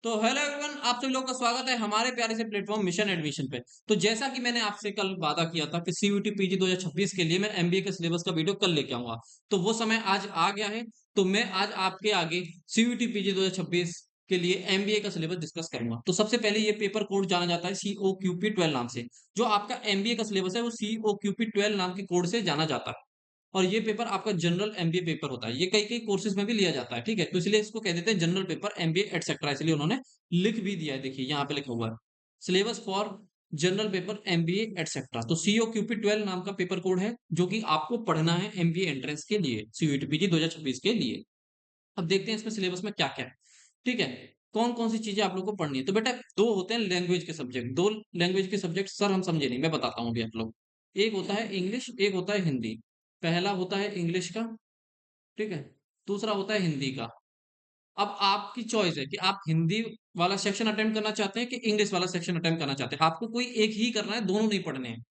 तो hello everyone, आप सभी लोगों का स्वागत है हमारे प्यारे से प्लेटफॉर्म मिशन एडमिशन पे। तो जैसा कि मैंने आपसे कल वादा किया था कि सीयूटी पीजी 2026 के लिए मैं एमबीए के सिलेबस का वीडियो कल लेके आऊंगा, तो वो समय आज आ गया है। तो मैं आज आपके आगे सीयूटी पीजी 2026 के लिए एमबीए का सिलेबस डिस्कस करूंगा। तो सबसे पहले ये पेपर कोड जाना जाता है सीओक्यूपी 12 नाम से। जो आपका एमबीए का सिलेबस है वो सीओक्यूपी 12 नाम के कोड से जाना जाता है। और ये पेपर आपका जनरल एमबीए पेपर होता है। ये कई-कई कोर्सेज में भी लिया जाता है, ठीक है? तो इसलिए इसको कह देते हैं जनरल पेपर एमबीए एटसेट्रा, इसलिए उन्होंने लिख भी दिया है, देखिए यहाँ पे लिखा हुआ है। Syllabus for general paper MBA etcetera. तो सीओक्यूपी 12 नाम का पेपर कोड है, जो कि आपको पढ़ना है एमबीए एंट्रेंस के लिए, सीयूटी पीजी 2026 के लिए। अब देखते हैं इसमें सिलेबस में क्या-क्या है, ठीक है? कौन-कौन सी चीज़ें आप लोगों को पढ़नी है। तो बेटा 2 होते हैं लैंग्वेज के सब्जेक्ट, 2 लैंग्वेज के सब्जेक्ट सर हम समझे नहीं, मैं बताता हूँ अभी आप लोग। एक होता है इंग्लिश, एक होता है हिंदी। पहला होता है इंग्लिश का, ठीक है? दूसरा होता है हिंदी का। अब आपकी चॉइस है कि आप हिंदी वाला सेक्शन अटेम्प्ट करना चाहते हैं कि इंग्लिश वाला सेक्शन अटेम्प्ट करना चाहते हैं। आपको कोई एक ही करना है, दोनों नहीं पढ़ने हैं।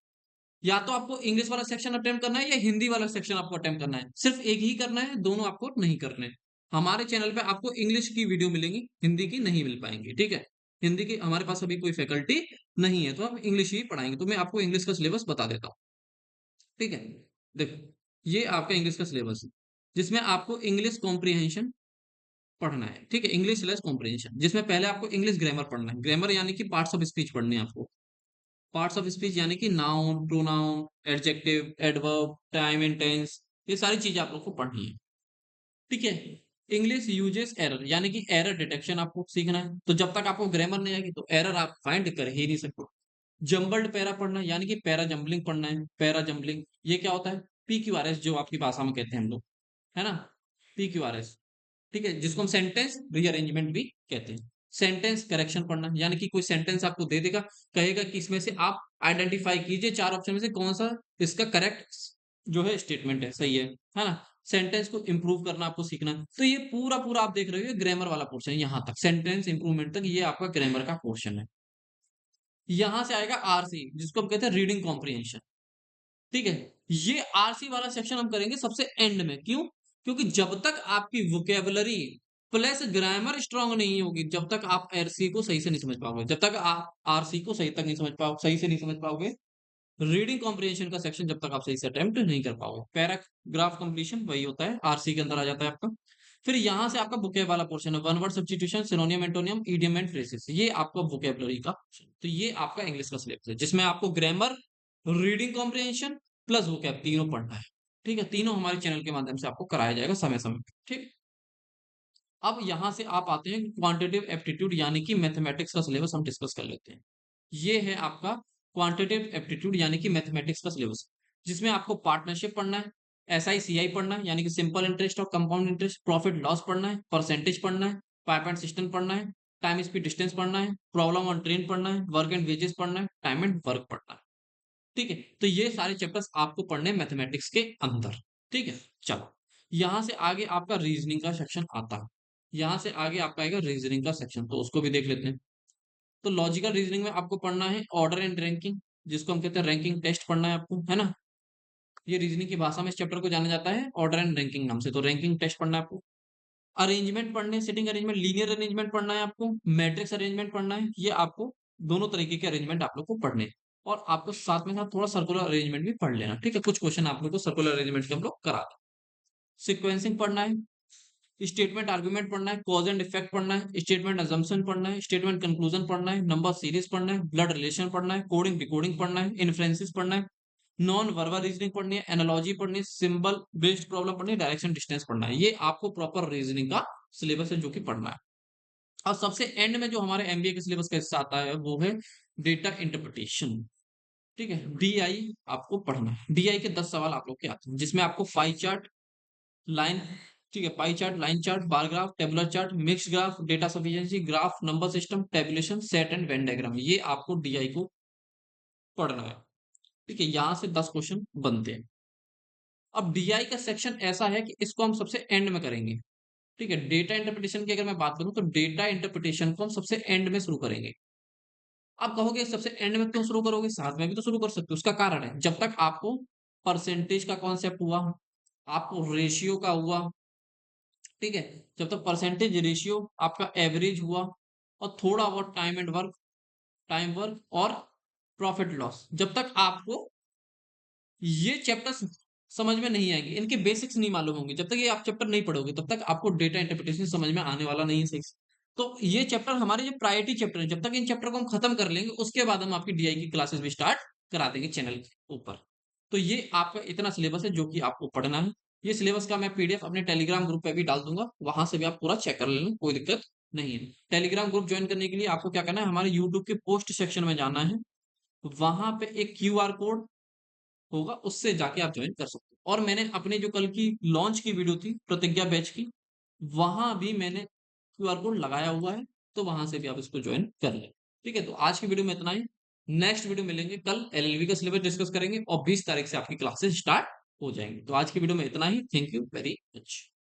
या तो आपको इंग्लिश वाला सेक्शन अटेम्प्ट करना है या हिंदी वाला सेक्शन आपको अटेम्प्ट करना है। सिर्फ एक ही करना है, दोनों आपको नहीं करने। हमारे चैनल पे आपको इंग्लिश की वीडियो मिलेंगी, हिंदी की नहीं मिल पाएँगी, ठीक है? हिंदी की हमारे पास अभी कोई फैकल्टी नहीं है, तो हम इंग्लिश ही पढ़ाएँगे। तो मैं आपको इंग्लिश का सिलेबस बता देता हूँ, ठीक है? देखो, ये आपका इंग्लिश का सिलेबस है, जिसमें आपको इंग्लिश कॉम्प्रिहेंशन पढ़ना है, ठीक है? इंग्लिश स्लैश कॉम्प्रिहेंशन, जिसमें पहले आपको इंग्लिश ग्रामर पढ़ना है। ग्रामर यानी कि पार्ट्स ऑफ स्पीच पढ़ने हैं आपको। पार्ट्स ऑफ स्पीच यानी कि noun, pronoun, adjective, adverb, time and tense, ये सारी चीज़ें आप लोग को पढ़नी है, ठीक है? इंग्लिश यूजेस एरर यानी कि एरर डिटेक्शन आपको सीखना है। तो जब तक आपको ग्रामर नहीं आएगी तो एरर आप फाइंड कर ही नहीं सकते। जम्बल्ड पैरा पढ़ना है यानी कि पैरा जम्बलिंग पढ़ना है। पैरा जम्बलिंग ये क्या होता है? पीक्यूआरएस जो आपकी भाषा में कहते हैं हम लोग, है ना? पीक्यूआरएस, ठीक है? जिसको हम सेंटेंस रीअरेंजमेंट भी कहते हैं। सेंटेंस करेक्शन पढ़ना यानी कि कोई सेंटेंस आपको दे देगा, कहेगा कि इसमें से आप आइडेंटिफाई कीजिए 4 ऑप्शन में से कौन-सा इसका करेक्ट जो है स्टेटमेंट है, सही है ना? सेंटेंस को इम्प्रूव करना आपको सीखना है। तो ये पूरा-पूरा आप देख रहे हो, ये ग्रामर वाला पोर्शन है यहाँ तक, सेंटेंस इम्प्रूवमेंट तक ये आपका ग्रामर का पोर्शन है। यहाँ से आएगा आरसी जिसको हम कहते हैं रीडिंग कॉम्प्रिहेंशन, ठीक है? ये आरसी वाला सेक्शन हम करेंगे सबसे एंड में, क्यों? क्योंकि जब तक आपकी वोकैब्युलरी प्लस ग्रामर स्ट्रॉन्ग नहीं होगी, जब तक आप आरसी को सही से नहीं समझ पाओगे। जब तक आप आरसी को सही से नहीं समझ पाओगे, रीडिंग कॉम्प्रिहेंशन का सेक्शन जब तक आप सही से अटेम्प्ट नहीं कर पाओगे। पैराग्राफ कंप्लीशन वही होता है, आरसी के अंदर आ जाता है आपका। फिर यहाँ से आपका वोकैब वाला पोर्शन है, one word substitution, synonym, antonym, idiom and phrases. ये आपका वोकैब्युलरी का portion है। तो ये आपका इंग्लिश का सिलेबस है, जिसमें आपको grammar, reading comprehension plus vocab तीनों पढ़ना है, ठीक है? तीनों हमारे चैनल के माध्यम से आपको कराया जाएगा समय-समय पे, ठीक? अब यहाँ से आप आते हैं क्वांटिटेटिव एप्टीट्यूड यानी कि मैथमेटिक्स का सिलेबस हम डिस्कस कर लेते हैं। ये है आपका क्वांटिटेटिव एप्टीट्यूड यानी कि मैथमेटिक्स का सिलेबस, जिसमें आपको पार्टनरशिप पढ़ना है, एसआई-सीआई पढ़ना है यानी कि सिंपल इंटरेस्ट और कंपाउंड इंटरेस्ट, प्रॉफिट लॉस पढ़ना है, परसेंटेज पढ़ना है, पाइप एंड सिस्टम पढ़ना है, टाइम स्पीड डिस्टेंस पढ़ना है, प्रॉब्लम ऑन ट्रेन पढ़ना है, वर्क एंड वेजेस पढ़ना है, टाइम एंड वर्क पढ़ना है। ठीक है? तो ये सारे चैप्टर्स आपको पढ़ने हैं मैथमेटिक्स के अंदर, ठीक है? चलो, यहाँ से आगे आपका रीज़निंग का सेक्शन आता है। यहाँ से आगे आपका आएगा रीज़निंग का सेक्शन, तो उसको भी देख लेते हैं। तो लॉजिकल रीज़निंग में आपको पढ़ना है ऑर्डर एंड रैंकिंग, जिसको हम कहते हैं रैंकिंग टेस्ट पढ़ना है आपको, है ना? ये रीज़निंग की भाषा में इस चैप्टर को जाना जाता है ऑर्डर एंड रैंकिंग नाम से, तो रैंकिंग टेस्ट पढ़ना है आपको। अरेंजमेंट पढ़ने हैं, सिटिंग अरेंजमेंट, लीनियर अरेंजमेंट पढ़ना है आपको, मैट्रिक्स अरेंजमेंट पढ़ना है, ये आपको दोनों तरीके के अरेंजमेंट आप लोग को पढ़ने हैं। और आपको साथ में साथ थोड़ा सर्कुलर अरेंजमेंट भी पढ़ लेना, ठीक है? कुछ क्वेश्चन आप लोग को सर्कुलर अरेंजमेंट के हम लोग करा दें। सीक्वेंसिंग पढ़ना है, स्टेटमेंट आर्गुमेंट पढ़ना है, कॉज़ एंड इफेक्ट पढ़ना है, स्टेटमेंट असम्पशन पढ़ना है, स्टेटमेंट कंक्लूजन पढ़ना है, नंबर सीरीज पढ़ना है, ब्लड रिलेशन पढ़ना है, कोडिंग डिकोडिंग पढ़ना है, इन्फ्रेंसेस पढ़ना है, नॉन वर्बल रीजनिंग पढ़नी है, एनालॉजी पढ़नी है, सिंबल बेस्ड प्रॉब्लम पढ़नी है, डायरेक्शन डिस्टेंस पढ़ना है। ये आपको प्रॉपर रीजनिंग का सिलेबस है जो कि पढ़ना है। और सबसे एंड में जो हमारे एमबीए के सिलेबस का हिस्सा आता है वो है डेटा इंटरप्रिटेशन, ठीक है? डीआई आपको पढ़ना है। डीआई के 10 सवाल आप लोग के आते हैं, जिसमें आपको पाई चार्ट, लाइन, ठीक है? Pie chart, line chart, bar graph, tabular chart, mixed graph, data sufficiency graph, number system, tabulation, set and Venn diagram, ये आपको डीआई को पढ़ना है, ठीक है? यहाँ से 10 क्वेश्चन बनते हैं। अब डीआई का सेक्शन ऐसा है कि इसको हम सबसे एंड में करेंगे, ठीक है? डेटा इंटरप्रिटेशन की अगर मैं बात करूँ तो डेटा इंटरप्रिटेशन को हम सबसे एंड में शुरू करेंगे। आप कहोगे सबसे एंड में क्यों शुरू करोगे? साथ में भी तो शुरू कर सकते हो। उसका कारण है, जब तक आपको परसेंटेज का कॉन्सेप्ट हुआ, आपको रेशियो का हुआ, ठीक है? जब तक परसेंटेज रेशियो आपका एवरेज हुआ और थोड़ा बहुत टाइम वर्क और प्रॉफिट लॉस। जब तक आपको ये चैप्टर्स समझ में नहीं आएंगे, इनके बेसिक्स नहीं मालूम होंगे, जब तक ये आप चैप्टर नहीं पढ़ोगे तब तक आपको डेटा इंटरप्रिटेशन समझ में आने वाला नहीं है सही से। तो ये चैप्टर हमारे जो प्रायोरिटी चैप्टर है, जब तक इन चैप्टर को हम खत्म कर लेंगे उसके बाद हम आपकी डीआई की क्लासेस भी स्टार्ट करा देंगे चैनल के ऊपर। तो ये आपका इतना सिलेबस है जो कि आपको पढ़ना है। ये सिलेबस का मैं पीडीएफ अपने टेलीग्राम ग्रुप पे भी डाल दूंगा, वहां से भी आप पूरा चेक कर लेना, कोई दिक्कत नहीं है। टेलीग्राम ग्रुप ज्वाइन करने के लिए आपको क्या करना है, हमारे यूट्यूब के पोस्ट सेक्शन में जाना है, वहां पे एक क्यूआर कोड होगा, उससे जाके आप ज्वाइन कर सकते हो। और मैंने अपने जो कल की लॉन्च की वीडियो थी प्रतिज्ञा बैच की, वहां भी मैंने क्यूआर कोड लगाया हुआ है, तो वहां से भी आप इसको ज्वाइन कर लें। ठीक है, तो आज की वीडियो में इतना ही। नेक्स्ट वीडियो मिलेंगे कल, एलएलबी का सिलेबस डिस्कस करेंगे और 20 तारीख से आपकी क्लासेस स्टार्ट हो जाएंगी। तो आज की वीडियो में इतना ही। Thank you very much.